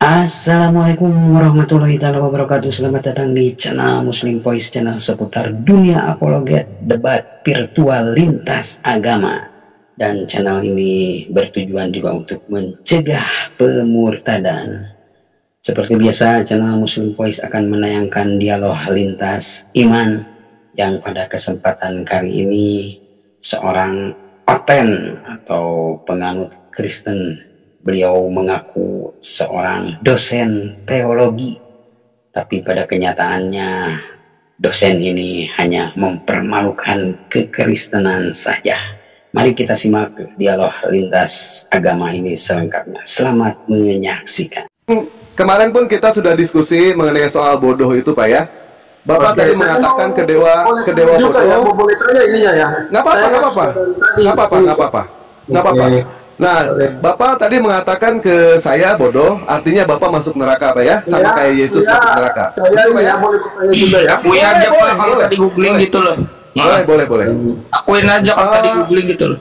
Assalamualaikum warahmatullahi wabarakatuh. Selamat datang di channel Muslim Voice, channel seputar dunia apologet, debat virtual lintas agama. Dan channel ini bertujuan juga untuk mencegah pemurtadan. Seperti biasa, channel Muslim Voice akan menayangkan dialog lintas iman yang pada kesempatan kali ini seorang oten atau penganut Kristen. Beliau mengaku seorang dosen teologi, tapi pada kenyataannya dosen ini hanya mempermalukan kekristenan saja. Mari kita simak dialog lintas agama ini selengkapnya. Selamat menyaksikan. Kemarin pun kita sudah diskusi mengenai soal bodoh itu, Pak ya. Bapak tadi mengatakan ke dewa bodoh. Ya, boleh tanya ininya ya. Nggak apa-apa. Nah, Bapak tadi mengatakan ke saya bodoh, artinya Bapak masuk neraka, Pak ya? Sama kayak Yesus masuk neraka. Saya ini ya, boleh bertanya juga ya. Akuin aja Pak kalau tadi googling gitu loh. Boleh. Akuin aja kalau tadi googling gitu loh.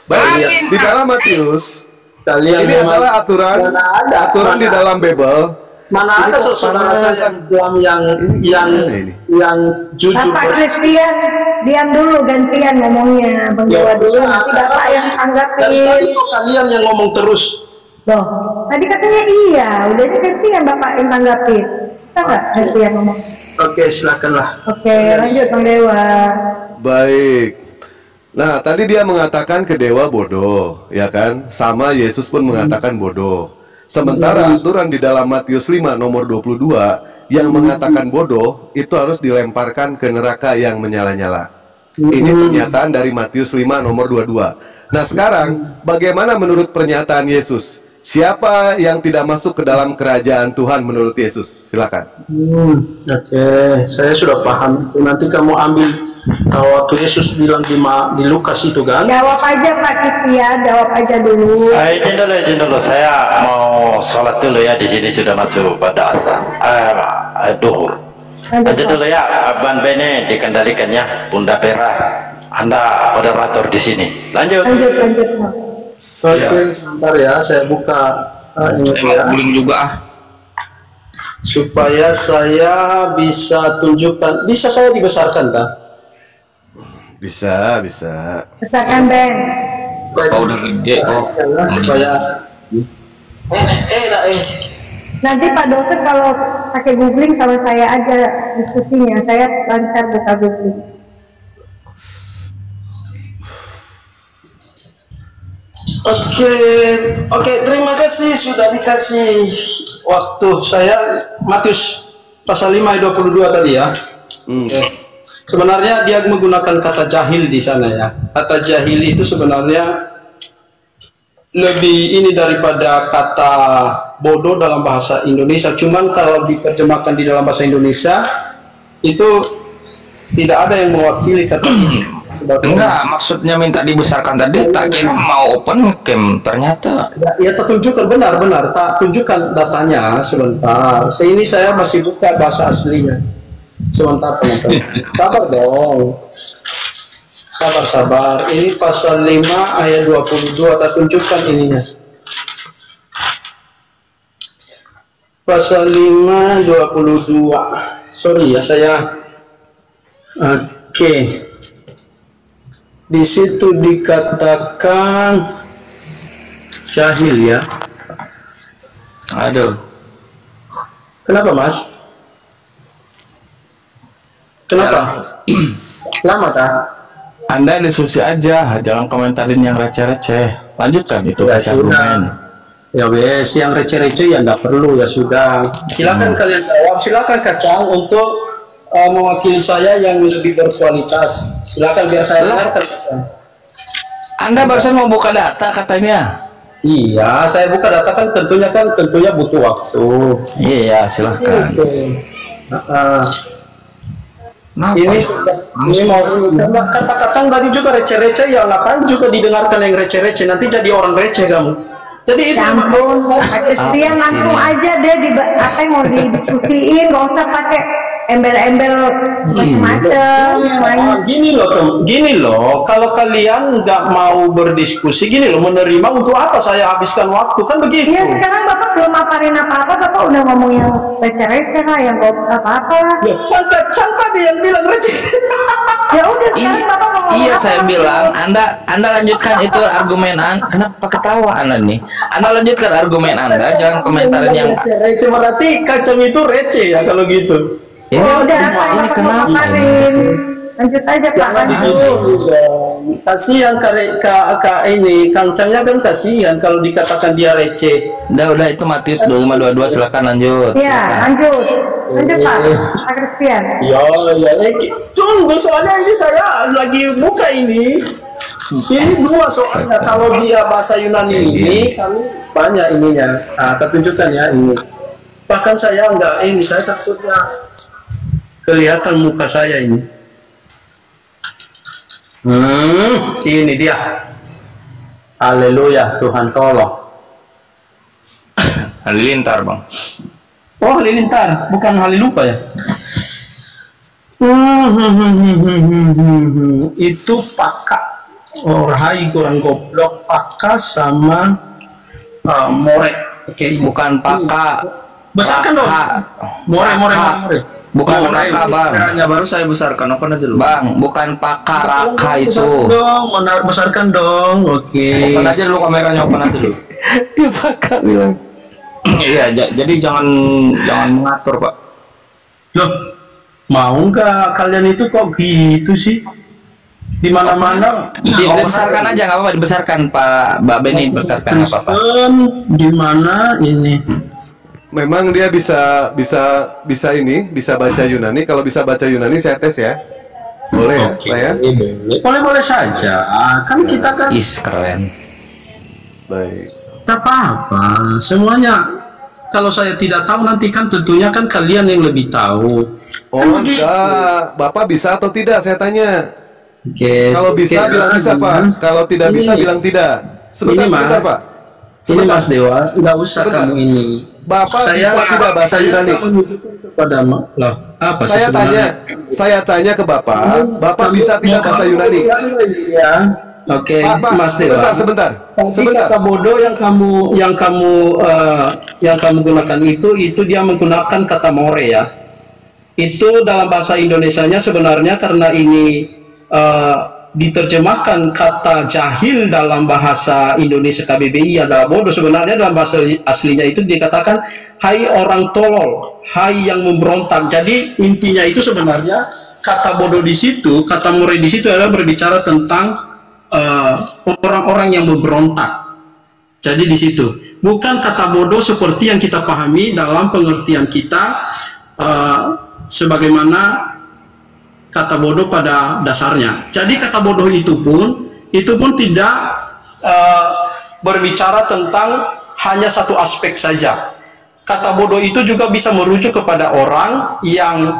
Baik, di dalam Matius, ini adalah aturan di dalam Bible. Mana ada saudara saya yang jujur. Bapak Christian, diam dulu, gantian ngomongnya. Bang Dewa dulu, nanti Bapak yang tanggapin. Tadi kok kalian yang ngomong terus. Loh, tadi katanya iya, udah gantian Bapak yang tanggapin. Bisa nggak gantian ngomong? Oke, silakanlah. Oke, lanjut Bang Dewa. Baik. Nah, tadi dia mengatakan ke dewa bodoh, ya kan? Sama Yesus pun mengatakan bodoh. Sementara aturan di dalam Matius 5 nomor 22 yang mengatakan bodoh itu harus dilemparkan ke neraka yang menyala-nyala. Ini pernyataan dari Matius 5 nomor 22. Nah sekarang bagaimana menurut pernyataan Yesus? Siapa yang tidak masuk ke dalam kerajaan Tuhan menurut Yesus? Silakan. Oke, saya sudah paham. Nanti kamu ambil kalau waktu Yesus bilang di Lukas itu kan? Jawab aja Pak Christian, jawab aja dulu. Izin dulu, saya mau sholat dulu ya. Di sini sudah masuk pada duhur. Lanjut dulu ya, Ban Bene dikendalikannya, Bunda Pera, Anda moderator di sini. Lanjut. Oke, sebentar ya, saya buka ini ya. Googling juga Supaya saya bisa tunjukkan, bisa saya dibesarkan tak? Bisa. Besarkan Ben. Bapak udah gede. Supaya Nanti Pak Dosen kalau pakai googling sama saya aja diskusinya, saya lancar buka googling. Oke, terima kasih sudah dikasih waktu. Saya Matius pasal 5 ayat 22 tadi ya. Sebenarnya dia menggunakan kata jahil di sana ya. Kata jahil itu sebenarnya lebih ini daripada kata bodoh dalam bahasa Indonesia. Cuman kalau diterjemahkan di dalam bahasa Indonesia itu tidak ada yang mewakili kata ini. Enggak, maksudnya minta dibesarkan tadi tak kira mau open cam, ternyata ya tertunjukkan benar tak tunjukkan datanya sebentar. Ini saya masih buka bahasa aslinya. Sebentar teman-teman. Sabar dong. Sabar. Ini pasal 5 ayat 22 tak tunjukkan ininya. Pasal 5 22. Sorry ya saya. Oke. Di situ dikatakan jahil ya. aduh. Kenapa Mas? Kenapa? Lama tak? Anda diskusi aja, jangan komentarin yang receh-receh. Lanjutkan itu Ya kasih argumen. Ya wes, yang receh-receh ya nggak perlu ya sudah. Silakan kalian jawab. Silakan Kacang untuk mewakili saya yang lebih berkualitas. Silakan biar saya dengarkan. Anda barusan mau buka data katanya. Iya, saya buka data kan tentunya butuh waktu. Iya, silahkan. Ini mau karena kata Kacang tadi juga receh-receh ya, ngapain juga didengarkan yang receh-receh, nanti jadi orang receh kamu. Jadi itu Pak Christian langsung aja deh apa yang mau didiskusiin, nggak usah pakai embel-embel macam-macam yang lain. Gini loh, kalau kalian nggak mau berdiskusi, gini loh, menerima untuk apa saya habiskan waktu, kan begitu. Iya, sekarang Bapak belum maparin apa-apa, Bapak udah ngomong yang receh-receh lah, yang apa-apa lah. Ya, kan tadi yang bilang receh. Ya udah, sekarang Bapak mau ngomong Iya, apa? saya bilang Anda lanjutkan itu argumen Anda. Kenapa ketawa Anda nih? Anda lanjutkan argumen Anda, jangan komentarin yang receh. Berarti kacang itu receh ya kalau gitu. Ya udah, ini Bapak mau kenapa? maparin. Lanjut aja Pak, Jangan lanjut. kasihan ini kangcangnya kan kasihan kalau dikatakan dia receh. Udah itu Matius 25:22, silakan lanjut. Iya, lanjut Pak, Pak Christian. Ya, tunggu soalnya ini saya lagi buka ini. Ini dua soalnya, kalau dia bahasa Yunani ini kami banyak ininya. Nah, kita tunjukkan ya ini. Bahkan saya saya takutnya kelihatan muka saya ini. Ini dia. Haleluya, Tuhan tolong. Halilintar, Bang. Oh, halilintar, bukan halilupa ya? Itu pakak. Oh, hai kurang goblok, pakak sama more. Oke, Bukan paka. besarkan dong. More. Bukan raka, Bang. Hanya baru saya besarkan, apa aja dulu. Bang, bukan paka, raka itu. Besarkan dong. Oke. Open aja dulu kameranya, open aja dulu. Dia paka bilang. Iya, jadi jangan mengatur, Pak. Loh, mau nggak kalian itu kok gitu sih? Di mana-mana. Dibesarkan aja, nggak apa-apa, dibesarkan Mbak Beni, dibesarkan apa apa. Di mana ini? Memang dia bisa baca Yunani. Kalau bisa baca Yunani saya tes ya. Boleh ya, saya? Boleh saja. Kan kita kan Keren. Baik. tak apa-apa. Semuanya kalau saya tidak tahu nanti kan tentunya kan kalian yang lebih tahu. Oh enggak, Bapak bisa atau tidak saya tanya. Oke. Kalau bisa bilang bisa Pak. Kalau tidak bisa bilang tidak. Sebentar Pak. Ini Mas Dewa, nggak usah kamu ini. Bapak bisa tidak bahasa Yunani? Pada loh, apa sih Saya tanya ke Bapak bisa tidak bahasa Yunani? Ya. Oke, Mas Dewa. Sebentar. Kata bodoh yang kamu gunakan itu dia menggunakan kata more ya. Itu dalam bahasa Indonesianya sebenarnya karena ini diterjemahkan kata jahil dalam bahasa Indonesia KBBI adalah bodoh. Sebenarnya dalam bahasa aslinya itu dikatakan hai orang tolol, hai yang memberontak. Jadi intinya itu sebenarnya kata bodoh di situ, kata more di situ adalah berbicara tentang orang-orang yang memberontak. Jadi di situ bukan kata bodoh seperti yang kita pahami dalam pengertian kita sebagaimana kata bodoh pada dasarnya. Jadi kata bodoh itu pun tidak berbicara tentang hanya satu aspek saja. Kata bodoh itu juga bisa merujuk kepada orang yang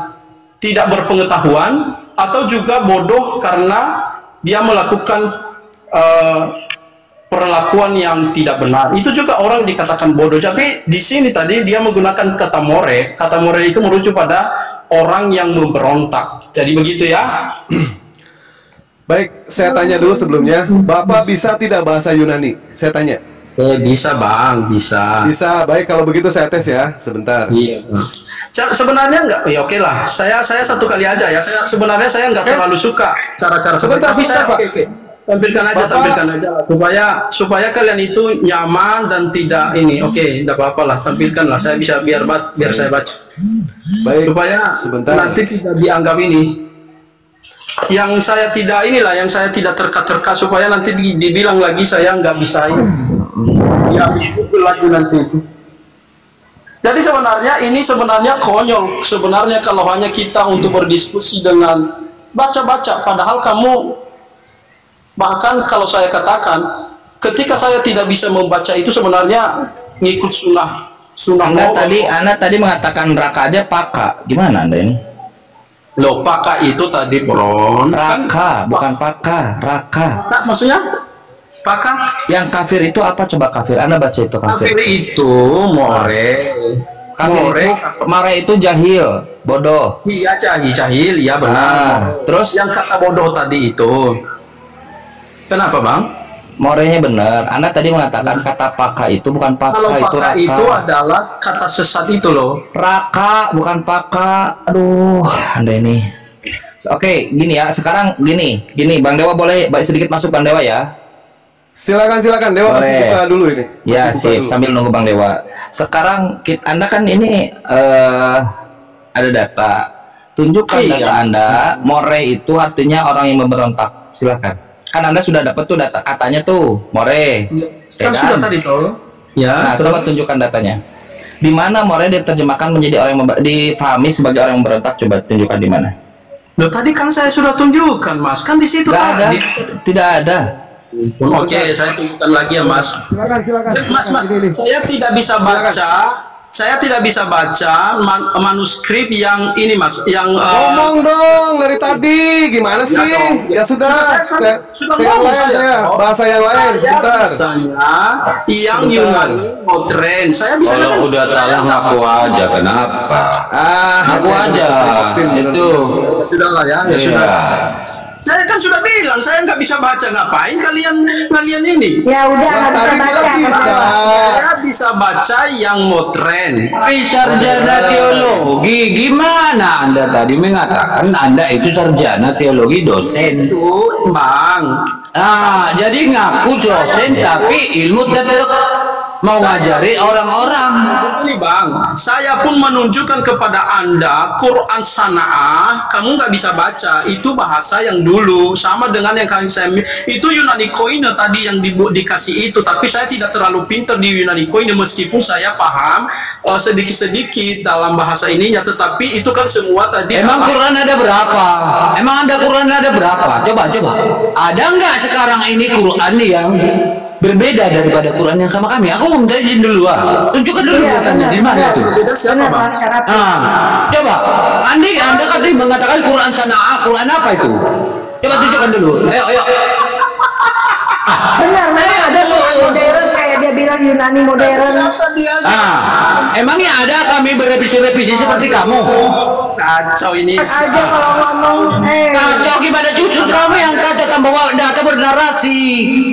tidak berpengetahuan atau juga bodoh karena dia melakukan perlakuan yang tidak benar. Itu juga orang dikatakan bodoh. Tapi di sini tadi dia menggunakan kata more. Kata more itu merujuk pada orang yang memberontak. Jadi begitu ya. Baik, saya tanya dulu sebelumnya. Bapak bisa tidak bahasa Yunani? Saya tanya. Bisa Bang, bisa. Bisa. Baik, kalau begitu saya tes ya. Sebentar. Iya. Sebenarnya enggak, ya oke lah. Saya satu kali aja ya. Sebenarnya saya enggak terlalu suka cara-cara sebentar. Tapi saya oke. Tampilkan aja lah supaya kalian itu nyaman dan tidak ini. Oke, enggak apa-apa lah, tampilkan lah. Saya bisa biar saya baca. Baik. Supaya nanti tidak dianggap ini. Yang saya tidak terka-terka supaya nanti dibilang lagi saya nggak bisa ini. Ya habis itu lagi nanti itu. Jadi sebenarnya konyol sebenarnya kalau hanya kita untuk berdiskusi dengan baca-baca, padahal kamu bahkan kalau saya katakan ketika saya tidak bisa membaca itu sebenarnya ngikut sunnah Anda tadi mengatakan raka aja paka. Gimana Anda ini? Loh, paka itu tadi bro. Raka, bukan paka, raka. Nah, maksudnya paka yang kafir itu apa? Coba kafir. Anda baca itu kafir. Kafir itu more. More itu jahil, bodoh. Iya, jahil, ya benar. Terus yang kata bodoh tadi itu. Kenapa, Bang? Morenya benar. Anda tadi mengatakan kata paka itu bukan paka, Kalau itu paka raka. itu adalah kata sesat itu loh. Raka bukan paka. Aduh, Anda ini. Oke, gini ya. Sekarang gini, Bang Dewa boleh sedikit masuk Bang Dewa ya? Silakan Dewa, masih buka dulu ini. Ya, Masih buka sip, dulu. sambil nunggu Bang Dewa. Sekarang Anda kan ini ada data. Tunjukkan data Anda. More itu artinya orang yang memberontak. Silakan. Kan Anda sudah dapat tuh data katanya tuh, More. Kan sudah tadi tuh. Ya, Nah, coba tunjukkan datanya. Di mana More diterjemahkan menjadi orang yang difahami sebagai orang yang memberontak? Coba tunjukkan di mana. Loh, tadi kan saya sudah tunjukkan, Mas. Kan di situ Nggak ada, tadi. tidak ada. Oke, saya tunjukkan lagi ya, Mas. Silakan. Mas, saya tidak bisa baca. Saya tidak bisa baca manuskrip yang ini, Mas, yang Ngomong dong dari tadi, gimana sih? dong. Ya sudah, Saya kan sudah yang ngomong lain saya. bahasa yang lain, sebentar. Bisanya yang Yunani modern. Saya bisa kan. Kalau udah salah ngaku aja, kenapa? Ngaku aja. Itu. Sudahlah ya, ya sudah. Saya kan sudah bilang saya nggak bisa baca, ngapain kalian ini? Ya udah nggak bisa Tadi baca. bilang bisa. Saya bisa baca yang modern. Tapi sarjana teologi, gimana Anda tadi mengatakan Anda itu sarjana teologi dosen? Itu, Bang. Jadi ngaku dosen tapi ilmu tetap mau ngajari orang-orang. Ini Bang, saya pun menunjukkan kepada Anda Quran Sana'ah, kamu nggak bisa baca, itu bahasa yang dulu sama dengan yang saya itu Yunani Koine tadi yang dikasih itu, tapi saya tidak terlalu pintar di Yunani Koine meskipun saya paham sedikit-sedikit dalam bahasa ininya, tetapi itu kan semua tadi. Emang Quran ada berapa? Emang ada Quran ada berapa? Coba. Ada nggak sekarang ini Quran yang berbeda daripada Quran yang sama kami? Aku mau minta izin dulu, tunjukkan dulu datanya di mana itu. Berbeda siapa, Bang? Coba, Anda tadi mengatakan Quran Sana'ah, Quran apa itu? Coba tunjukkan dulu. Ayo. Benar, memang ada Quran modern kayak dia bilang Yunani modern. Emangnya ada kami berrevisi-revisi seperti kamu? Kacau ini. Aja kalau ngomong, Kacau gimana, justru kamu yang kacau tambah data bernarasi.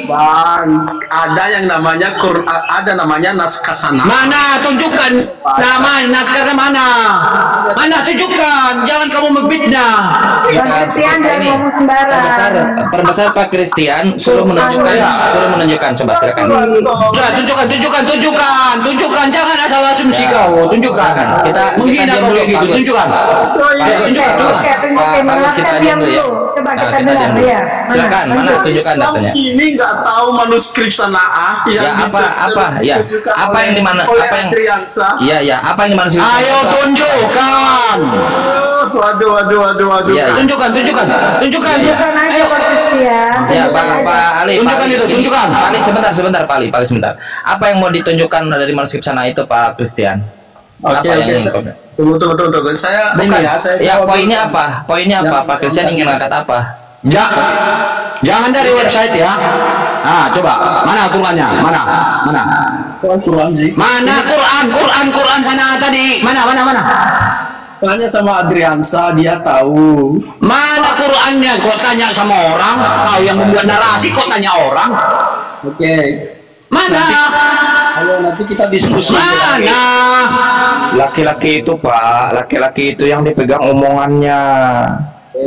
Bang, ada yang namanya Quran, ada namanya naskah Sana'ah. Mana? Tunjukkan nama naskahnya mana? Mana? Tunjukkan. Jangan kamu memfitnah. Bang Christian jangan ngomong sembarang. Perbesar Pak Christian suruh menunjukkan. Coba silakan. Sudah, tunjukkan. Jangan asal asumsi kau. Tunjukkan. Kita menghina kau kayak gitu. Tunjukkan. Menjelaskan diam dulu. Coba kita dengar ya. Silakan. Mana tunjukkan Islam datanya? ini nggak tahu manuskrip Sana'ah yang Apa yang di mana? Apa yang Adriansa. Iya, apa yang di mana? Ayo tunjukkan. Waduh. Iya. Tunjukkan. Tunjukkan aja Ayo. Bang Christian. Ya, Pak Ali. Tunjukkan itu, tunjukkan. Pak Ali sebentar, Pak Ali sebentar. Apa yang mau ditunjukkan dari manuskrip sana itu, Pak Christian? Oke. Tunggu. Saya Bukan. ini ya, saya jawab Poinnya dulu. apa? Poinnya apa? Pak Christian ingin angkat apa? Jangan dari website ya. Coba. Mana Qurannya? Mana? Quran sih. Mana Quran sana tadi? Mana? Tanya sama Adriansa, dia tahu. Mana Qurannya? Kok tanya sama orang? Kau yang membuat narasi kok tanya orang? Oke. Mana? Ayo nanti kita diskusi. Mana? Laki-laki itu Pak, laki-laki itu yang dipegang omongannya.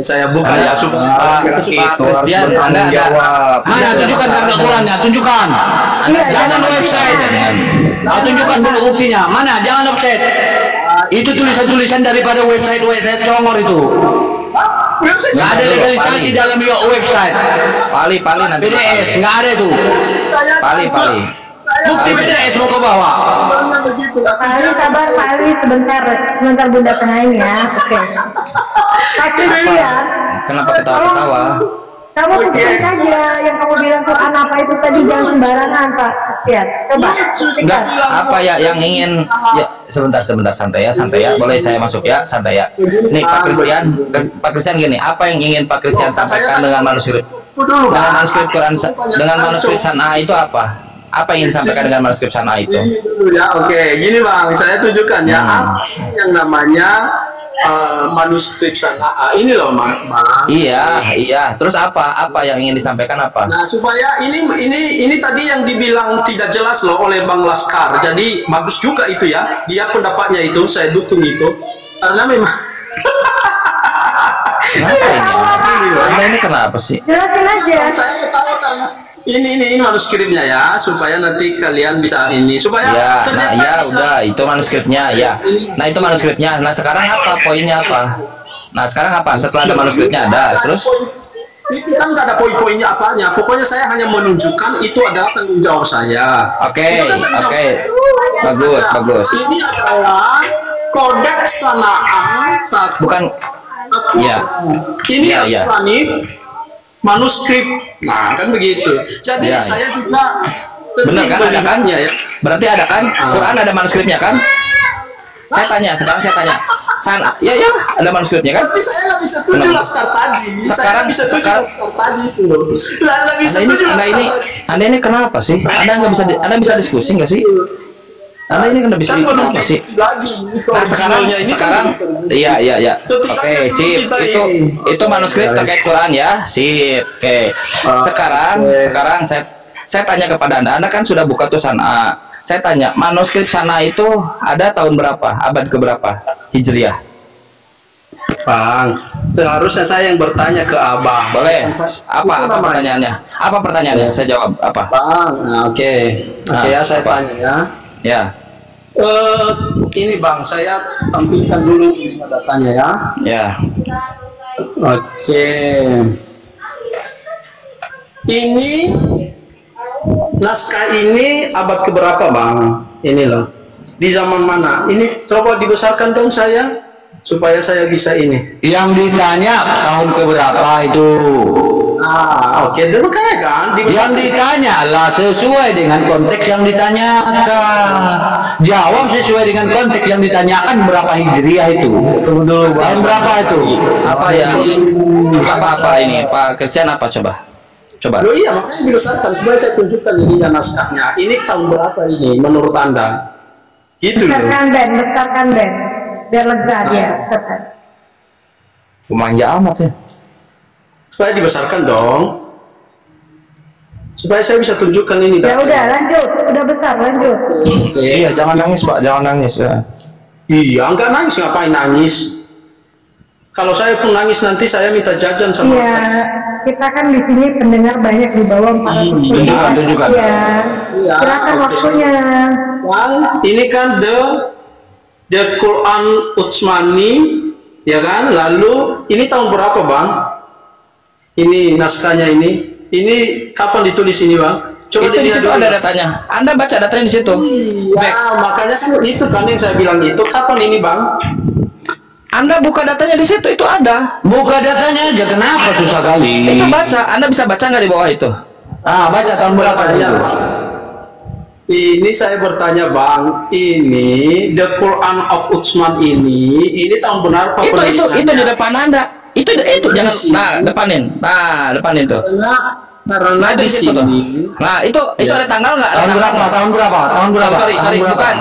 Saya buka ya, Laki-laki itu harus Christian, bertanggung jawab. Mana? Tunjukkan karena Qurannya, tunjukkan. Jangan website. Tunjukkan dulu buktinya. Mana? Jangan website. Itu tulisan-tulisan daripada website congor itu. Nggak ada legalisasi dalam website. Pali nanti. PDS nggak ada itu. Pali. Bukti PDS mau ke bawah. Sabar sebentar Bunda tenang ya. Oke. Pak Christian, Kenapa ketawa-ketawa? kamu buktiin aja yang kamu bilang Quran apa itu tadi, jangan sembarangan Pak Christian. Coba. Enggak, apa ya yang ingin ya sebentar santai ya. Boleh saya masuk ya, santai ya. Nih Pak Christian gini, apa yang ingin Pak Christian sampaikan dengan manuskrip Quran dengan manuskrip Sana'ah itu apa? Apa yang disampaikan dengan manuskrip sana itu? Ini dulu ya, oke. Gini Bang, saya tunjukkan ya apa yang namanya manuskrip sana. Ini loh Bang. Iya. Terus apa yang ingin disampaikan apa? Nah, supaya ini tadi yang dibilang tidak jelas loh oleh Bang Laskar. Jadi bagus juga itu ya. Dia pendapatnya itu saya dukung itu. Karena memang Kenapa ini kenapa sih? Jelasin aja. saya ketawa karena ini manuskripnya ya, supaya nanti kalian bisa ini supaya udah itu manuskripnya ya. Nah itu manuskripnya. Nah sekarang apa poinnya apa? Nah sekarang apa? Setelah ada manuskripnya ada, terus itu kan nggak ada poin-poinnya apanya. Pokoknya saya hanya menunjukkan itu adalah tanggung jawab saya. Oke. Bagus. Ini adalah kodeks sanaan satu. Bukan. Ya. Ini manuskrip. Nah, kan begitu. Jadi saya juga benar kan ada kan? Ya. Berarti ada kan? Quran ada manuskripnya kan? Sekarang saya tanya. Sana, ya ada manuskripnya kan? Tapi saya nggak bisa tujuh Laskar tadi. Saya bisa tujuh Laskar tadi itu loh. Nggak bisa tujuh Laskar tadi. Anda ini kenapa sih? Anda bisa diskusi nggak sih? Anda ini kan bisa apa sih? Nah sekarang iya. Oke, sip. Itu manuskrip terkait Quran ya. Sip. Oke. Sekarang saya tanya kepada Anda kan sudah buka tuh sana. Saya tanya, manuskrip sana itu ada tahun berapa? Abad keberapa? Hijriah. Bang, seharusnya saya yang bertanya ke Abang. Boleh. Apa pertanyaannya? Apa pertanyaannya? Saya jawab apa? Bang, oke ya saya tanya ya. Ya. Ini Bang, saya tampilkan dulu datanya ya. Ya. Oke. Ini naskah ini abad keberapa Bang? Ini loh. Di zaman mana? Ini coba dibesarkan dong saya supaya saya bisa ini. Yang ditanya tahun keberapa itu? Oke, itu makanya kan yang ditanya lah sesuai dengan konteks yang ditanyakan. Jawab sesuai dengan konteks yang ditanyakan. Berapa hijriah itu? Tunggu dulu, tahun berapa itu? Apa ya? Apa ini? Pak Christian apa coba? Loh iya, makanya dibesarkan supaya saya tunjukkan ini naskahnya. Ini tahun berapa ini menurut Anda? Gitu loh. Besarkan Ben. Biar lega dia. Manja amat ya. Supaya dibesarkan dong, supaya saya bisa tunjukkan ini. Ya udah lanjut, udah besar lanjut. Iya jangan nangis Pak, jangan nangis ya. Iya enggak nangis, ngapain nangis? Kalau saya pun nangis nanti saya minta jajan sama. Iya, kita kan di sini pendengar banyak di bawah 400. Tunjukkan. Iya. Silakan waktunya. Bang, ini kan the Quran Utsmani, ya kan? Lalu ini tahun berapa Bang? Ini naskahnya ini kapan ditulis ini Bang? Coba itu di situ ada datanya. Anda baca datanya di situ. Iya, makanya kan itu kan yang saya bilang itu. Kapan ini Bang? Anda buka datanya di situ, itu ada. Buka datanya aja, kenapa susah kali? Itu baca, Anda bisa baca nggak di bawah itu? Baca tahun berapa itu? Ini saya bertanya Bang, ini the Quran of Utsman ini tahun benar apa? Itu di depan Anda. Itu jangan depanin tuh. Karena di sini. Nah, itu ada tanggal nggak? Tahun berapa? Sorry, bukan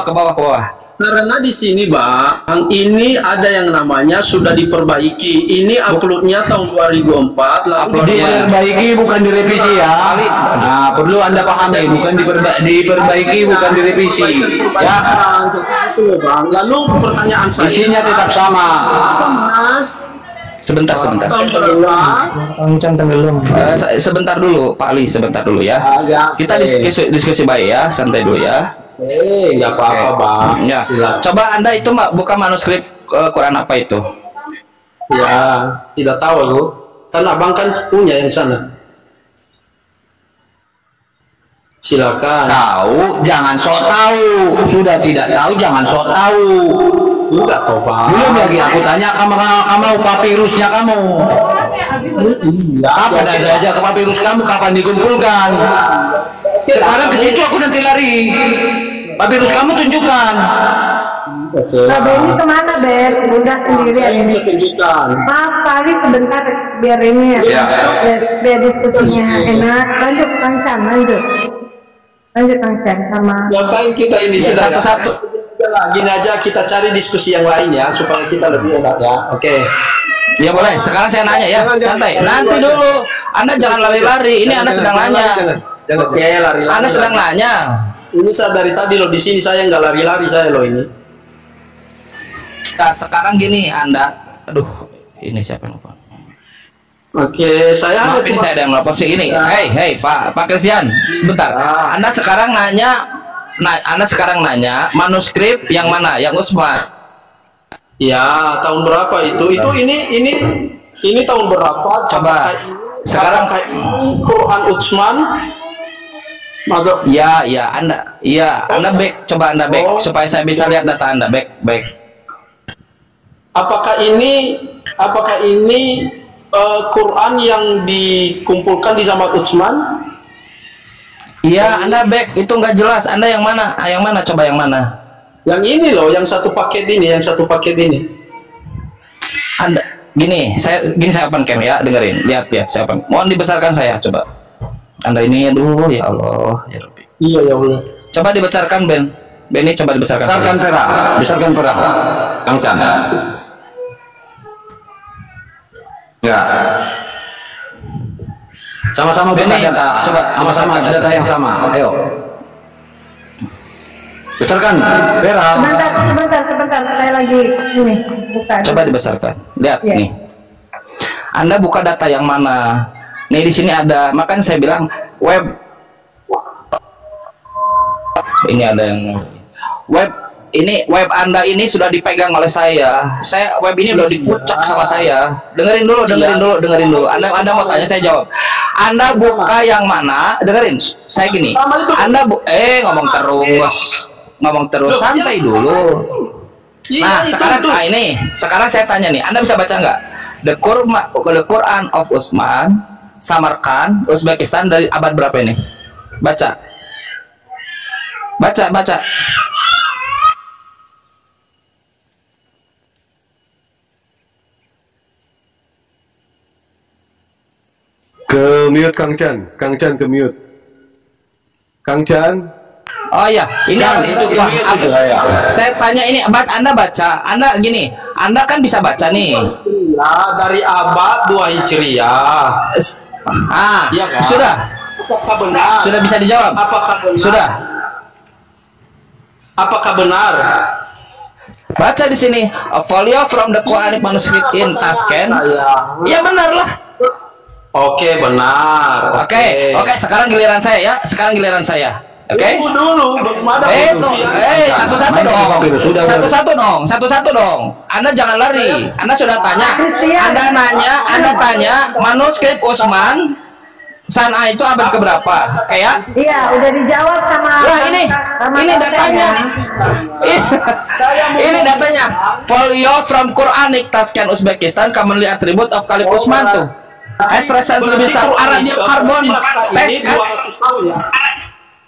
ke bawah. Karena di sini Bang, ini ada yang namanya sudah diperbaiki. Ini uploadnya tahun 2004. Diperbaiki bukan direvisi ya. Nah, perlu Anda pahami, bukan diperbaiki bukan direvisi. Ya. Bang. Lalu pertanyaan saya. Isinya tetap sama. Sebentar. Sebentar dulu, Pak Ali, sebentar dulu ya. Kita diskusi baik ya, santai dulu ya. Nggak apa-apa Bang. Ya. Coba Anda itu buka manuskrip Quran apa itu? Ya, tidak tahu aku. Kan Abang kan punya yang sana. Silakan. Tahu, jangan sok tahu. Sudah tidak tahu, jangan sok tahu. Enggak tahu Bang. Belum lagi aku tanya kamu papirusnya kamu. Iya. Kapan ada aja ke papirus kamu? Kapan dikumpulkan? Sekarang ke situ aku nanti lari. Papirus kamu tunjukkan. Nah, Benny kemana Ben? Bunda sendirian ini. Maaf kali sebentar biar ini biar diskusinya enak. Lanjut. Lanjut Kang Chan sama. Ngapain kita ini Ya, sudah satu-satu. Gini aja kita cari diskusi yang lain ya supaya kita lebih enak ya. Oke. Ya boleh. Sekarang saya nanya ya, santai. Nanti dulu. Anda jangan lari-lari. Ini Anda sedang nanya. Jangan. Oke, lari-lari. Anda sedang nanya. Ini saya dari tadi loh di sini saya nggak lari-lari saya loh ini. Nah, sekarang gini Anda. Aduh, ini siapa yang lupa? Oke, saya Maaf, ini saya ada yang melapor sih ini. Hei, Pak Christian, sebentar. Anda sekarang nanya manuskrip yang mana? Yang Usman. ya tahun berapa itu? Itu ini tahun berapa? Coba. Sekarang ini Quran Utsman. Masuk. Ya, Anda back, coba Anda back supaya saya bisa lihat data Anda back. Apakah ini Quran yang dikumpulkan di zaman Utsman? Iya, Anda back, itu nggak jelas. Anda yang mana? Yang mana? Coba yang mana? Yang ini loh, yang satu paket ini. Anda gini saya open cam ya, dengerin, lihat saya open. Mohon dibesarkan saya, coba. Anda ini aduh ya Allah, ya Rabbi. Iya ya Allah. Coba dibesarkan Benny coba dibesarkan. Besarkan perak, Kang Chan. Ya. Sama-sama kita Benny, data, coba sama-sama data yang sama. Ayo. Besarkan perak. Sebentar, saya lagi ini bukan. Coba dibesarkan. Lihat Ya. nih. Anda buka data yang mana? Nih di sini ada, makanya saya bilang web. Ini ada yang web Anda ini sudah dipegang oleh saya. Web ini udah dipucak sama saya. Dengerin dulu. Anda mau tanya saya jawab. Anda buka yang mana? Dengerin. Saya gini. Anda ngomong terus santai dulu. Nah, sekarang saya tanya nih. Anda bisa baca nggak? The Quran of Utsman, Samarkand, Uzbekistan dari abad berapa ini? Baca. Ke mute Kang Chan ke mute. Kang Chan. Oh iya, ini itu saya tanya ini, Anda baca, Anda gini, Anda kan bisa baca nih. Ya, dari abad 2 Hijriah. Ya kan? Apakah benar? Sudah bisa dijawab. Sudah. Apakah benar? Baca di sini, a folio from the Quranic manuscript in Tashkent. Ya benar lah. Oke, benar. Oke, sekarang giliran saya ya. Oke. Dulu, satu-satu dong. Anda jangan lari. Anda sudah tanya. Anda tanya manuskrip Utsman Sana itu abad keberapa? Kayak? Iya, udah dijawab sama. Lah ini datanya. Ini datanya. Folio from Quranic Tashkent Uzbekistan commonly attribute of Khalif Utsman tuh. As recently besar Arabic carbon test X.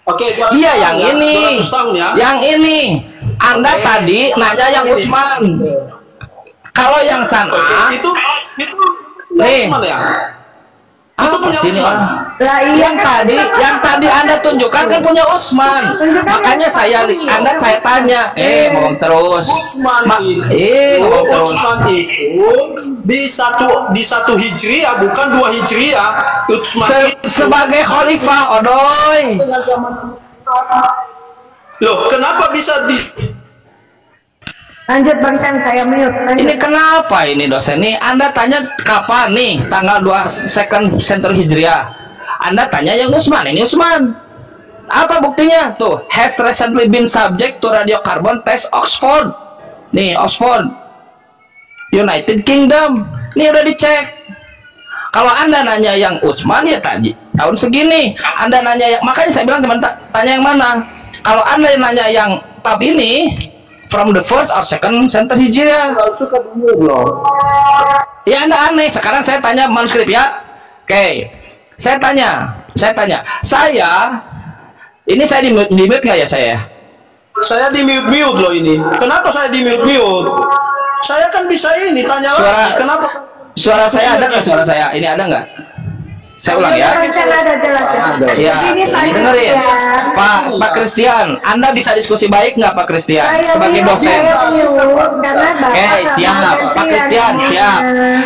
Oke, iya yang ini. Yang ini. Anda tadi nanya yang Utsman. Kalau yang Sana itu nih. Apa sini yang tadi Anda tunjukkan kan punya Utsman. Makanya saya tanya, ngomong terus. Ngomong terus. Utsman itu di satu Hijriah bukan 2 Hijriah. Utsman sebagai khalifah, odoy. Loh, kenapa bisa Lanjut Bang Chan, saya mute. Ini kenapa ini dosen nih? Anda tanya kapan nih? Tanggal 2 second century Hijriah. Anda tanya yang Utsman, ini Utsman. Apa buktinya? Tuh, has recently been subject to radiocarbon test Oxford. Nih, Oxford. United Kingdom. Nih udah dicek. Kalau Anda nanya yang Utsman ya tadi tahun segini. Anda nanya makanya saya bilang tanya yang mana? Kalau Anda nanya yang tab ini from the first or second century Hijriah. Ya Anda aneh. Sekarang saya tanya manuskrip ya. Oke. Saya tanya. Ini saya di mute nggak ya saya? Saya di mute loh ini. Kenapa saya di mute? Saya kan bisa ini tanya lagi. Kenapa? Suara saya ada nggak? Suara saya ini ada nggak? Saya ulang ya. Ya, dengerin. Pak Christian, Anda bisa diskusi baik nggak Pak Christian sebagai dosen? Oke, siap. Pak Christian, siap.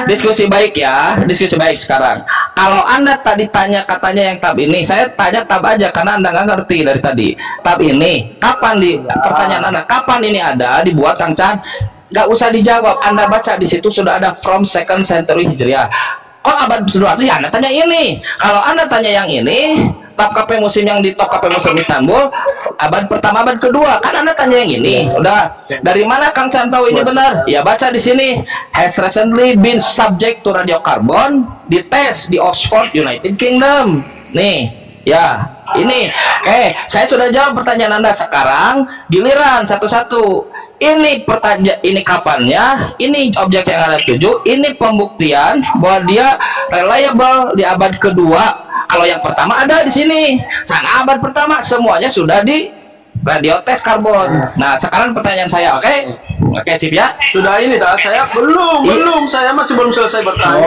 Diskusi baik ya, diskusi baik sekarang. Kalau Anda tadi tanya katanya yang tab ini, saya tanya tab aja karena Anda nggak ngerti dari tadi. Tab ini, kapan pertanyaan Anda, kapan ini ada dibuat Kang Chan? Nggak usah dijawab, Anda baca di situ sudah ada from 2nd century Hijriah. Oh, abad ke-2 ya Anda tanya ini. Kalau Anda tanya yang ini, Topkapi Muslim yang di Topkapi Muslim Istanbul, abad pertama, abad kedua, kan Anda tanya yang ini. Udah, dari mana Kang Chan tahu ini benar? Ya baca di sini. Has recently been subject to radiocarbon, dites di Oxford, United Kingdom. Nih, ya. Ini, oke, saya sudah jawab pertanyaan Anda. Sekarang giliran satu-satu. Ini pertanyaan, ini kapannya, ini objek yang Anda tuju, ini pembuktian bahwa dia reliable di abad kedua. Kalau yang pertama ada di sini, sana abad pertama semuanya sudah di radio tes karbon. Nah, sekarang pertanyaan saya, oke, sip ya. Sudah ini dah, saya belum, saya masih belum selesai bertanya.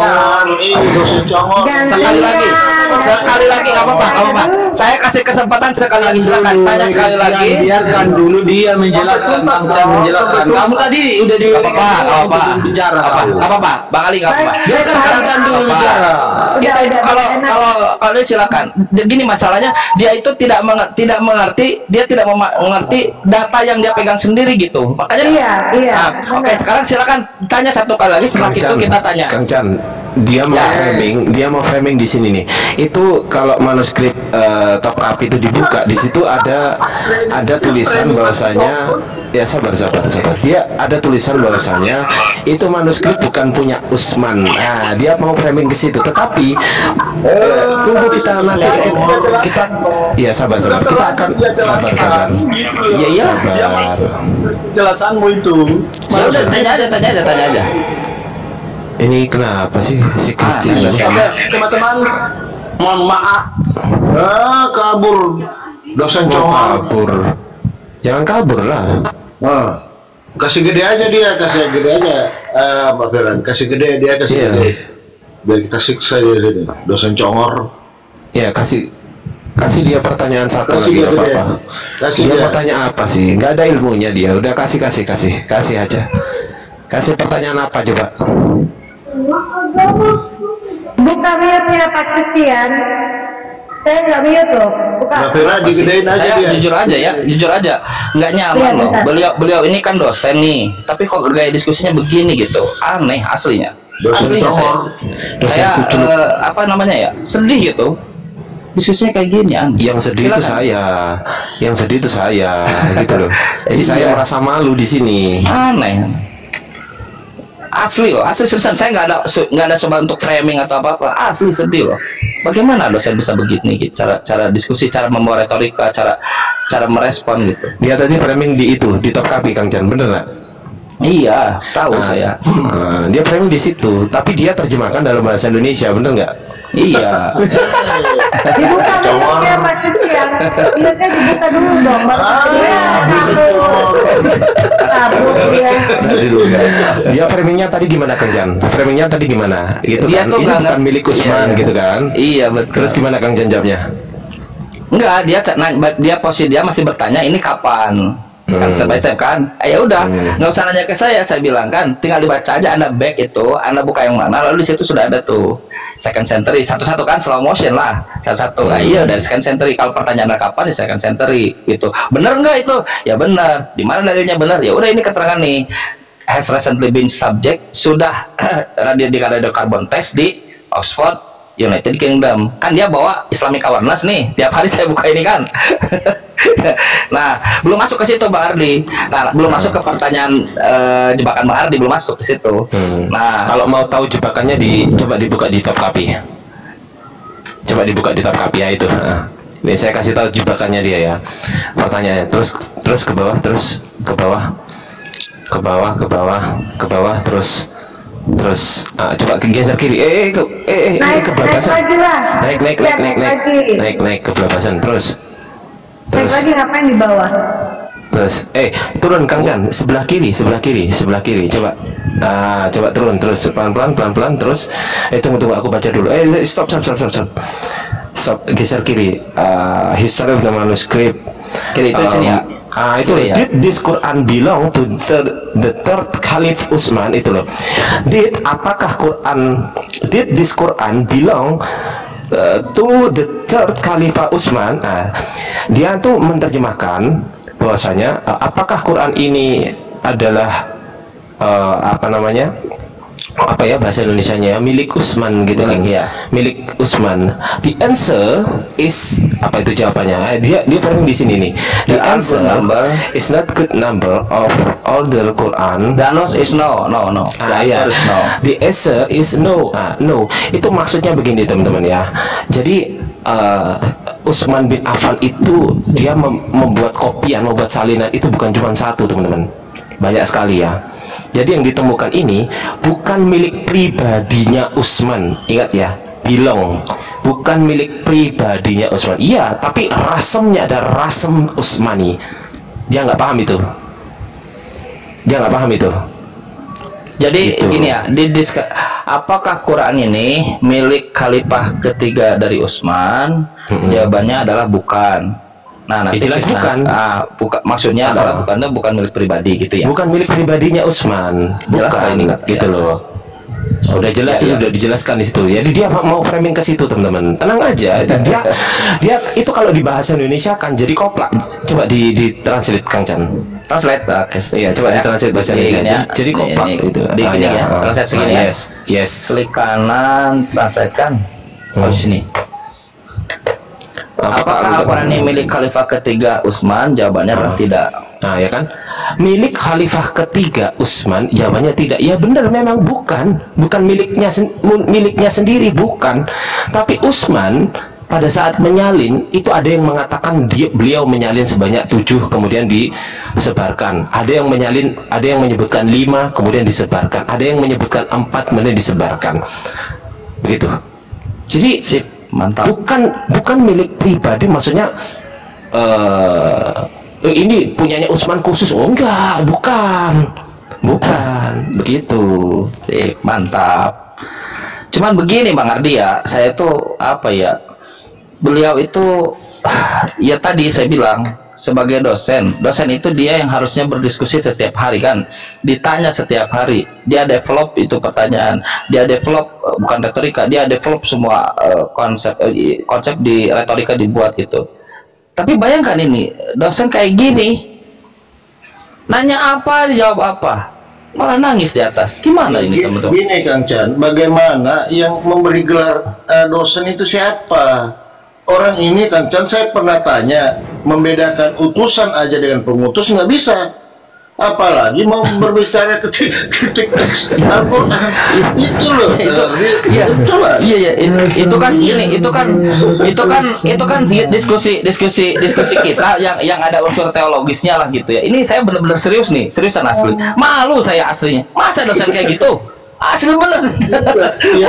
Sekali lagi, nggak apa-apa. Saya kasih kesempatan sekali lagi, silakan tanya sekali lagi. Biarkan dulu dia menjelaskan. Kamu tadi udah di bicara. Apa-apa, Bang Ali nggak apa-apa. Biarkan dulu bicara. Kalau dia silakan. Gini masalahnya, dia itu tidak mengerti, dia tidak mengerti data yang dia pegang sendiri gitu. Makanya Iya. Oke, sekarang silakan tanya satu kali lagi, setelah itu kita tanya. Kang Chan, dia mau framing di sini nih. Itu kalau manuskrip Topkapi itu dibuka, di situ ada tulisan bahwasanya, ya sabar. Dia ada tulisan bahwasanya itu manuskrip bukan punya Utsman. Nah, dia mau framing ke situ. Tetapi tunggu kita nanti kita ya sabar. Kita akan sabar. Iya. Sabar. Jelasanmu itu. Ya udah, tanya aja. Ini kenapa sih si Christian? Teman-teman, mohon maaf. Kabur. Dosen congor. Kabur. Jangan kabur lah. Kasih gede aja dia, kasih gede aja. Pak Firman, kasih gede dia, kasih gede. Biar kita siksa dia sini. Dosen congor. Ya, kasih dia pertanyaan satu lagi Kasih apa-apa. Dia dia. mau tanya apa sih? Nggak ada ilmunya dia. Udah kasih aja. Kasih pertanyaan apa coba? Buka mute-nya Pak Christian. Saya nggak mute loh. Buka. Pak Firman digedein aja Saya dia. jujur aja, nggak nyaman loh. Beliau ini kan dosen nih, tapi kok gaya diskusinya begini gitu, aneh aslinya. Dosen congor. Saya apa namanya ya, sedih gitu. Diskusinya kayak gini aneh. Yang sedih itu saya, gitu loh. Jadi saya merasa malu di sini. Aneh. Asli seriusan, saya nggak ada coba untuk framing atau apa-apa. Asli sedih loh. Bagaimana dosen bisa begini gitu, cara diskusi, cara membawa retorika, cara merespon gitu. Dia tadi framing di Topkapi Kang Chan, bener nggak? Iya, tahu saya. Dia framing di situ, tapi dia terjemahkan dalam bahasa Indonesia, bener nggak? Iya. Dibuka mute-nya Pak Christian. Mute-nya dibuka dulu dong. Kabur dia. Dia framingnya tadi gimana Kang Chan? Framingnya tadi gimana? Itu Dia kan tuh ini nggak bukan milik Utsman gitu kan? Iya betul. Terus gimana Kang Chan jawabnya? Enggak, dia posisi dia masih bertanya ini kapan. Kan step by step kan. Ya udah, nggak usah nanya ke saya bilang kan, tinggal dibaca aja Anda back itu, Anda buka yang mana, lalu di situ sudah ada tuh 2nd century, satu-satu kan, slow motion lah, satu-satu. Nah, iya dari 2nd century. Kalau pertanyaan Anda kapan di 2nd century gitu. Bener nggak itu? Ya bener. Di mana dalilnya bener? Ya udah ini keterangan nih. Has recently been subject, sudah radiocarbon test di Oxford, United Kingdom. Kan dia bawa Islamic awareness nih, tiap hari saya buka ini kan. Nah, belum masuk ke situ Bang Ardi. Nah, belum masuk ke pertanyaan jebakan Bang Ardi, belum masuk ke situ. Nah, kalau mau tahu jebakannya coba dibuka di Topkapi. Coba dibuka di Topkapi ya itu. Ini saya kasih tahu jebakannya dia ya. Pertanyaannya terus ke bawah, terus ke bawah. Ke bawah terus coba geser kiri. Kebablasan. Naik kebablasan terus lagi ngapain di bawah? terus. Turun Kang Chan, sebelah kiri. Coba. Coba turun terus pelan-pelan terus. Tunggu aku baca dulu. Stop. Stop, geser kiri. History of the manuscript. Kiri itu sini ya. Itu ya. Did this Quran belong to the third Caliph Utsman, itu loh. Did this Quran belong to the third Khalifah Utsman? Dia tuh menerjemahkan bahwasanya apakah Quran ini adalah bahasa Indonesianya milik Utsman gitu kan ya, milik Utsman. The answer is apa itu jawabannya? Dia framing di sini nih. The answer is not good number of all the Quran. The answer is no. The answer is no. No. Itu maksudnya begini teman-teman ya. Jadi Utsman bin Affan itu dia membuat kopian, membuat salinan itu bukan cuma satu teman-teman. Banyak sekali ya. Jadi yang ditemukan ini bukan milik pribadinya Utsman. Ingat ya, belong, bukan milik pribadinya Utsman. Iya, tapi rasemnya ada rasem Utsmani. Dia nggak paham itu. Jadi gitu. Gini ya, apakah Quran ini milik khalifah ketiga dari Utsman? Jawabannya adalah bukan. Nah, nanti jelas bukan. Maksudnya adalah bukan milik pribadi gitu ya. Bukan milik pribadinya Utsman. Bukan gitu loh. Udah jelas itu, udah dijelaskan di situ. Jadi dia mau framing ke situ, teman-teman. Tenang aja. Dia itu kalau di bahasa Indonesia kan jadi koplak. Coba di translate Kang Chan. Translate. Iya, coba di translate bahasa Indonesia. Jadi koplak itu. Di sini ya. Translate segini ya. Yes. Klik kanan, translate kan. Sini. Apakah Al-Quran ini milik khalifah ketiga Utsman? Jawabannya adalah tidak. Nah, ya kan? Milik khalifah ketiga Utsman? Jawabannya tidak. Ya benar, memang bukan miliknya sendiri, bukan. Tapi Utsman pada saat menyalin itu ada yang mengatakan beliau menyalin sebanyak 7 kemudian disebarkan. Ada yang menyalin, ada yang menyebutkan 5 kemudian disebarkan. Ada yang menyebutkan 4 kemudian disebarkan. Begitu. Jadi mantap. Bukan milik pribadi, maksudnya ini punyanya Utsman khusus. Enggak, bukan begitu. Mantap. Cuman begini Bang Ardi ya, saya tuh beliau itu ya tadi saya bilang sebagai dosen itu dia yang harusnya berdiskusi setiap hari kan, ditanya setiap hari, dia develop itu pertanyaan, dia develop bukan retorika, dia develop semua konsep di retorika dibuat gitu. Tapi bayangkan ini dosen kayak gini, nanya apa dijawab apa, malah nangis di atas. Gimana ini teman-teman? Gini Kang Chan, bagaimana yang memberi gelar dosen itu siapa? Orang ini Kang Chan, saya pernah tanya, membedakan utusan aja dengan pengutus nggak bisa, apalagi mau berbicara ketik teks Al-Quran. Itu loh. Itu kan diskusi kita yang ada unsur teologisnya lah gitu ya. Ini saya benar-benar serius nih, seriusan asli. Malu saya aslinya. Masa dosen kayak gitu? Asli bener.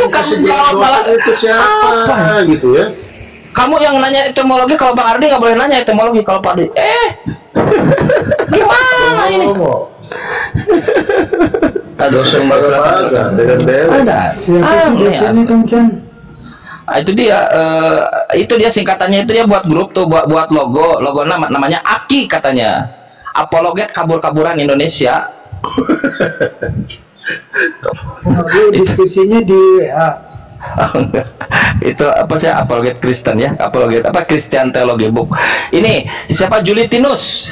Bukan jawab malah itu siapa gitu ya. Kamu yang nanya etimologi, kalau Bang Ardi nggak boleh nanya etimologi, kalau Pak Ardi gimana ini? Dosen berapa dengan ada. Siapa sih dosennya Kang Chan? Itu dia singkatannya, itu dia buat grup tuh, buat logo namanya AKI katanya, Apologet Kabur-Kaburan Indonesia. Diskusinya di itu apa sih, apologet Kristen ya, apologet Christian Theology Book. Ini siapa? Julitinus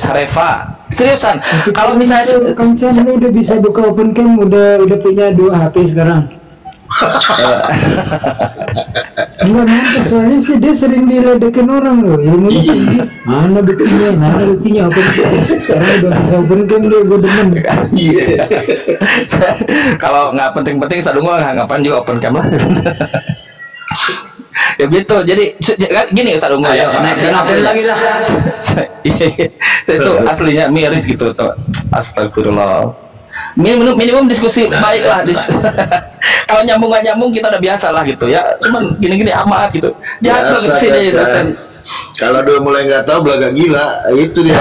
Hareva. Seriusan, kalau misalnya Kang Chan udah bisa buka open cam, udah punya 2 HP sekarang. Enggak mantap, soalnya sih dia sering diledekin orang loh, ilmunya tinggi. Mana buktinya open cam. Sekarang udah bisa open cam, dia gue demen. Kalau nggak penting-penting sadungo ngapain juga open cam lah. Ya gitu, jadi gini sadungo ya. Asli lagi lah. Saya tuh aslinya miris gitu tuh. Astagfirullah. Minimum diskusi baik lah. Kalau nyambung nggak nyambung kita udah biasa lah gitu ya. Cuman gini-gini amat gitu. Jatuh ke sini dosen. Kalau dia mulai nggak tahu belaga gila, itu dia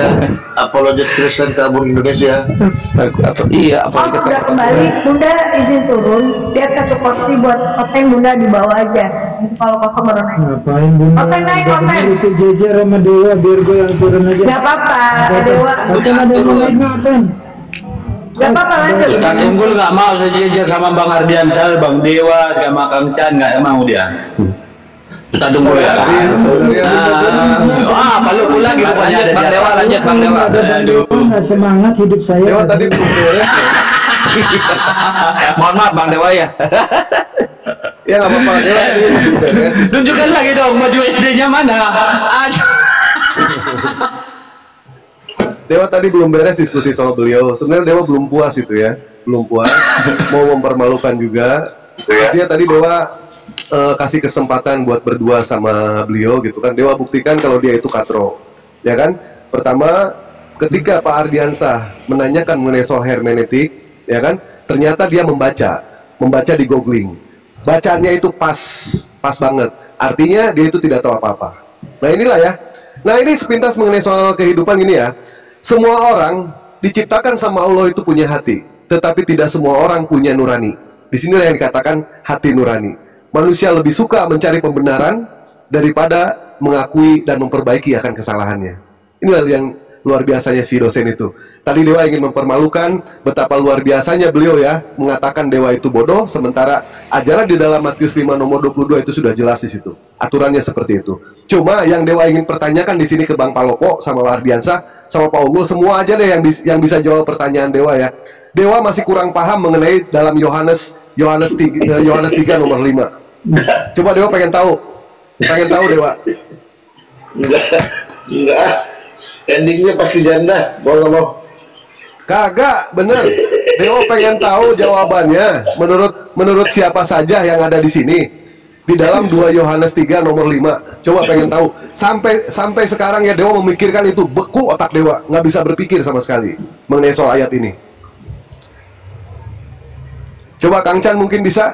apologet Kristen kabur Indonesia. Iya, Oh, udah kembali. Bunda izin turun. Dia satu kursi buat oteng Bunda dibawa aja. Kalau kosong baru naik. Ngapain Bunda? Oteng naik, Udah oteng. bener itu jejer sama Dewa, biar gue yang turun aja. Gak apa-apa, Dewa. Oten ada yang mau naik nggak, Oten? Gak apa-apa lanjut. Ustaz Unggul nggak mau sejajar sama Bang Ardiansah, Bang Dewa, sama Kang Chan nggak mau dia. Ustaz Unggul ya. Palu lagi rupanya ada Bang Dewa, lanjut Bang Dewa. Ada Bang Dewa nggak semangat hidup saya. Dewa tadi belum beres. Mohon maaf Bang Dewa ya. Ya nggak apa-apa, Dewa tadi belum beres. Tunjukkan lagi dong maju SD-nya mana. Dewa tadi belum beres diskusi sama beliau. Sebenarnya Dewa belum puas itu ya, belum puas. Mau mempermalukan juga. Artinya tadi Dewa kasih kesempatan buat berdua sama beliau gitu kan. Dewa buktikan kalau dia itu katro, ya kan? Pertama, ketika Pak Ardiansah menanyakan mengenai soal hermeneutik, ya kan? Ternyata dia membaca di googling. Bacaannya itu pas banget. Artinya dia itu tidak tahu apa-apa. Nah inilah ya. Nah ini sepintas mengenai soal kehidupan ini ya. Semua orang diciptakan sama Allah itu punya hati, tetapi tidak semua orang punya nurani. Di sinilah yang dikatakan hati nurani. Manusia lebih suka mencari pembenaran daripada mengakui dan memperbaiki akan kesalahannya. Inilah yang luar biasanya si dosen itu. Tadi Dewa ingin mempermalukan betapa luar biasanya beliau ya, mengatakan Dewa itu bodoh, sementara ajaran di dalam Matius 5 nomor 22 itu sudah jelas di situ. Aturannya seperti itu. Cuma yang Dewa ingin pertanyakan di sini ke Bang Palopo sama Pak Ardiansah sama Pak Unggul, semua aja deh yang bisa jawab pertanyaan Dewa ya. Dewa masih kurang paham mengenai dalam Yohanes 3 nomor 5. Coba Dewa pengen tahu Dewa. Enggak. Endingnya pasti janda, bohong. Kagak, bener. Dewa pengen tahu jawabannya menurut siapa saja yang ada di sini. Di dalam 2 Yohanes 3 nomor 5. Coba pengen tahu. Sampai sekarang ya Dewa memikirkan itu, beku otak Dewa, nggak bisa berpikir sama sekali mengenai soal ayat ini. Coba Kang Chan mungkin bisa.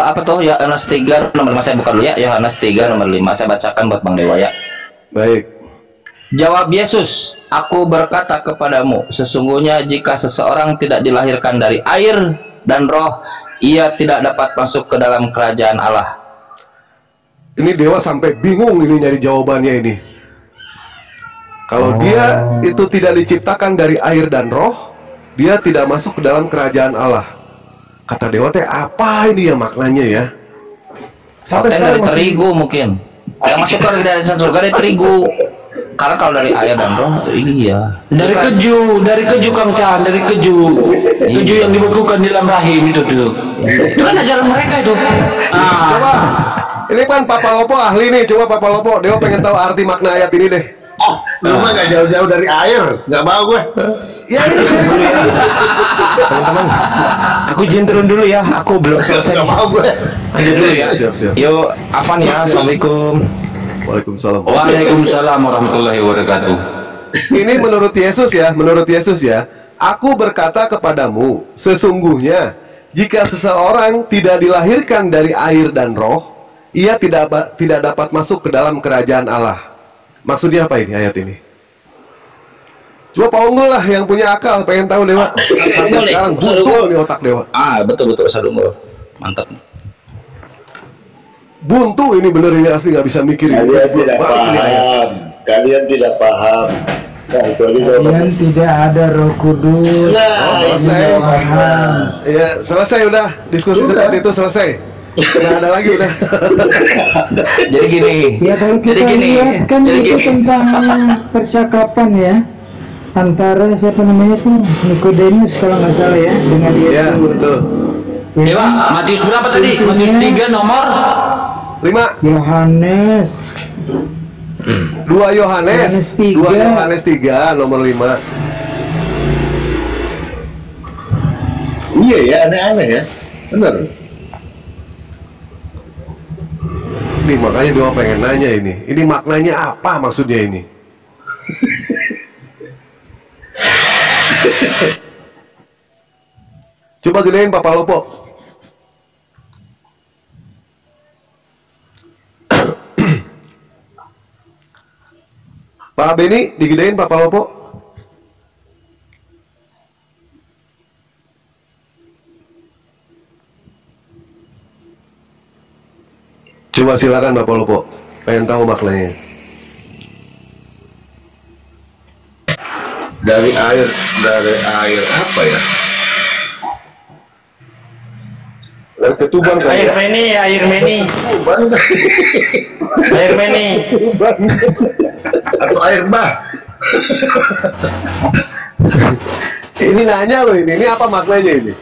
Apa tuh Yohanes 3 nomor 5, saya buka dulu ya. Yohanes 3 nomor 5 saya bacakan buat Bang Dewa ya. Baik. Jawab Yesus, aku berkata kepadamu, sesungguhnya jika seseorang tidak dilahirkan dari air dan roh, ia tidak dapat masuk ke dalam kerajaan Allah. Ini Dewa sampai bingung ini nyari jawabannya ini. Kalau dia itu tidak diciptakan dari air dan roh, dia tidak masuk ke dalam kerajaan Allah. Kata Dewa teh apa ini ya maknanya ya? Sampai dari terigu mungkin. Yang masuk ke dari surga dari terigu. Karena kalau dari air dan roh, iya. Dari keju Kang Chan, dari keju yang dibekukan di dalam rahim itu tuh. Itu kan ajaran mereka itu. Coba, ini kan Papa Lopo ahli nih. Coba Papa Lopo, Dewa pengen tahu arti makna ayat ini deh. Lu mah gak jauh-jauh dari air, nggak mau gue. Ya ini Teman-teman, aku izin turun dulu ya. Aku belum selesai. Nggak mau gue. Lanjut dulu ya. Siap. Yuk, Afan ya. Assalamualaikum. Waalaikumsalam. Waalaikumsalam warahmatullahi wabarakatuh. Ini menurut Yesus ya. Aku berkata kepadamu, sesungguhnya jika seseorang tidak dilahirkan dari air dan roh, ia tidak dapat masuk ke dalam kerajaan Allah. Maksudnya apa ini ayat ini? Coba Pak Unggul lah yang punya akal, pengen tahu Dewa. Sampai sekarang buntu nih otak Dewa. Betul Sadunggul. Mantap. Buntu ini bener, ini asli nggak bisa mikir. Kalian tidak paham. Nah, Kalian tidak ada Roh Kudus. Selesai. Ya, selesai udah. Diskusi seperti itu selesai. Nggak ada lagi udah. Jadi gini. Ya kalau kita lihat kan itu tentang percakapan ya antara siapa namanya tuh Nikodemus kalau nggak salah ya dengan Yesus. Ya, betul. Dewa, Matius berapa tadi? Matius 3 nomor 5. Yohanes 2 Yohanes 3 nomor 5. Iya ya, aneh-aneh ya. Bener. Ini makanya Dewa pengen nanya ini. Ini maknanya apa maksudnya ini? Coba gedein Papa Lopo. Pak Beni, digedein Pak Palopo. Coba silakan Bapak Lopo, pengen tahu maknanya. Dari air apa ya? Dari ketuban kan? Air meni. Air meni. Atau air bah? Ini nanya loh ini apa maknanya ini?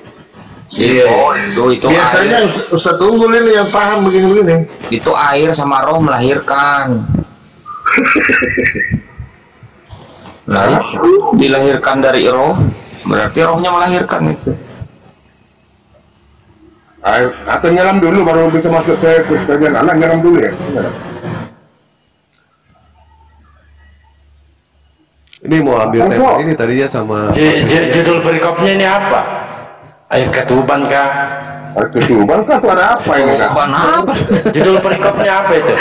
Iya, itu biasanya air. Ustadz Unggul ini yang paham begini-begini. Itu air sama roh melahirkan. Nah, dilahirkan dari roh, berarti rohnya melahirkan itu. Air, atau nyelam dulu baru bisa masuk ke jalan, nyelam dulu ya. Ini mau ambil tema ini tadinya sama. Judul perikopnya ini apa? Air ketuban kah? Air ketuban kah? Itu ada apa ini? Ketuban apa? Judul perikopnya apa itu?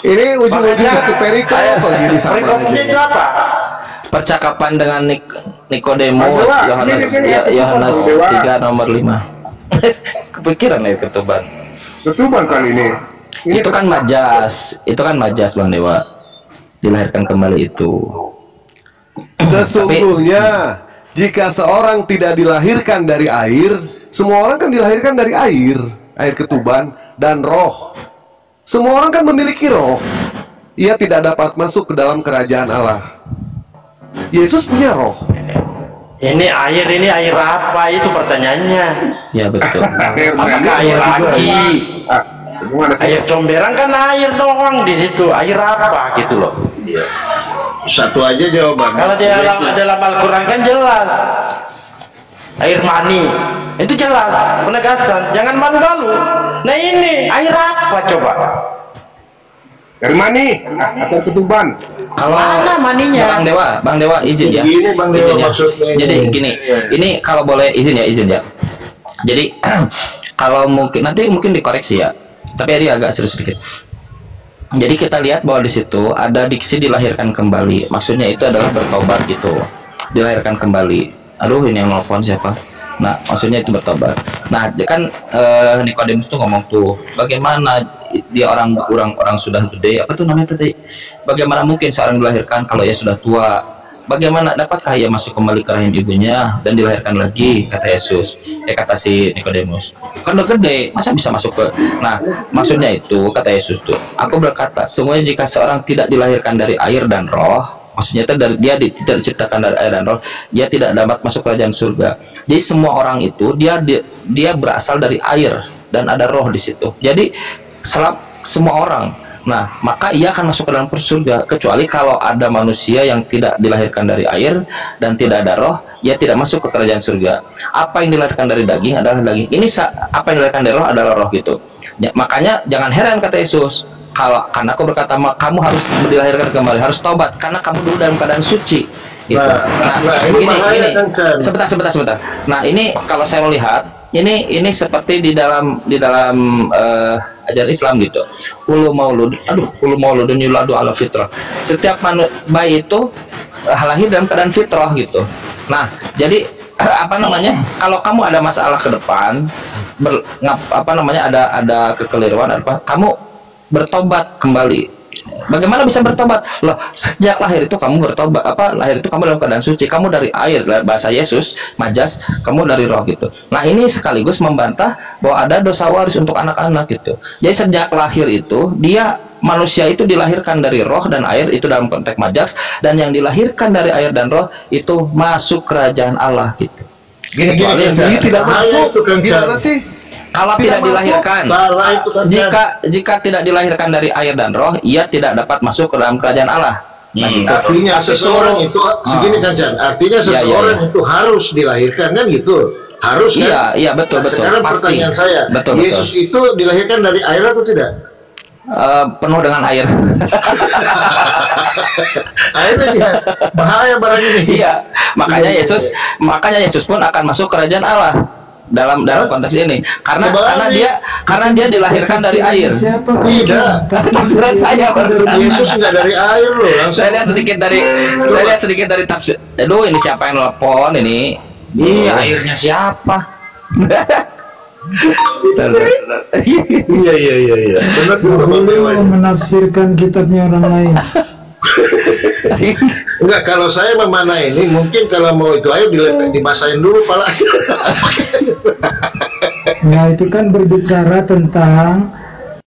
Ini ujung-ujungnya ke perikop apa gini sama perikopnya itu apa? Percakapan dengan Nikodemus, Yohanes 3 nomor 5. Kepikiran ya ketuban. Ketuban kali ini. Itu kan majas, Bang Dewa. Dilahirkan kembali itu. Sesungguhnya jika seorang tidak dilahirkan dari air, semua orang kan dilahirkan dari air ketuban dan roh. Semua orang kan memiliki roh. Ia tidak dapat masuk ke dalam kerajaan Allah. Yesus punya roh. Ini air apa itu pertanyaannya? Ya betul. Apakah air lagi? Air comberan kan air doang di situ. Air apa gitu loh? Iya. Satu aja jawabannya. Kalau dalam Al-Quran kan jelas. Air mani itu jelas penegasan. Jangan malu-malu. Nah ini air apa coba? Air mani atau ketuban? Kalau mana maninya? Bang Dewa izin ya. Gini Bang Dewa Izin ya. maksudnya. Jadi gini, ini kalau boleh izin ya. Jadi kalau mungkin dikoreksi ya. Tapi ini agak serius sedikit. Jadi kita lihat bahwa di situ ada diksi dilahirkan kembali. Maksudnya itu adalah bertobat gitu. Dilahirkan kembali. Aduh, ini yang nelfon siapa? Nah, maksudnya itu bertobat. Nah, kan Nikodemus tuh ngomong tuh, bagaimana dia orang sudah gede, apa tuh namanya tadi? Bagaimana mungkin seorang dilahirkan kalau ia sudah tua? Bagaimana dapatkah ia masuk kembali ke rahim ibunya dan dilahirkan lagi, kata Yesus, kata si Nikodemus. Kan udah gede, masa bisa masuk ke. Nah, maksudnya itu kata Yesus tuh, aku berkata, semuanya jika seorang tidak dilahirkan dari air dan roh, maksudnya itu dia tidak diciptakan dari air dan roh, dia tidak dapat masuk kerajaan surga. Jadi semua orang itu dia berasal dari air dan ada roh di situ. Jadi semua orang. Nah, maka ia akan masuk ke dalam surga, kecuali kalau ada manusia yang tidak dilahirkan dari air dan tidak ada roh, ia tidak masuk ke kerajaan surga. Apa yang dilahirkan dari daging adalah daging. Ini apa yang dilahirkan dari roh adalah roh gitu. Ya, makanya jangan heran kata Yesus, karena aku berkata kamu harus dilahirkan kembali, harus taubat karena kamu dulu dalam keadaan suci. Gitu. Nah, ini sebentar. Nah, ini kalau saya melihat ini seperti di dalam ajaran Islam gitu. Ulu mauludun yuladu ala fitrah. Setiap bayi itu lahir dalam keadaan fitrah gitu. Nah, jadi kalau kamu ada masalah ke depan, ada kekeliruan kamu bertobat kembali. Bagaimana bisa bertobat? Loh, sejak lahir itu kamu bertobat, lahir itu kamu dalam keadaan suci, kamu dari air, bahasa Yesus, majas, kamu dari roh gitu. Nah, ini sekaligus membantah bahwa ada dosa waris untuk anak-anak gitu. Jadi sejak lahir itu, manusia itu dilahirkan dari roh dan air, itu dalam konteks majas, dan yang dilahirkan dari air dan roh itu masuk kerajaan Allah gitu. Gini tidak masuk, gimana sih? Kalau tidak dilahirkan, jika tidak dilahirkan dari air dan roh, ia tidak dapat masuk ke dalam kerajaan Allah. Nah, gitu. Artinya seseorang itu segini kan Chan, artinya seseorang itu harus dilahirkan kan gitu, harus kan? Iya betul. Sekarang pasti. Pertanyaan saya, Yesus itu dilahirkan dari air atau tidak? Penuh dengan air. Airnya dia bahaya barang ini. Iya, makanya Yesus pun akan masuk kerajaan Allah. dalam konteks ini karena dia dilahirkan dari air. Siapa Tidak. Tafsiran saya Yesus nggak dari air loh, langsung. Saya lihat sedikit dari tafsir. Aduh, ini siapa yang telepon ini? Iya, airnya siapa? Iya. Benar juga Bang Dewa. menafsirkan kitabnya orang lain. Enggak, kalau saya memanah ini mungkin kalau mau itu air dimasain dulu pala. Nah itu kan berbicara tentang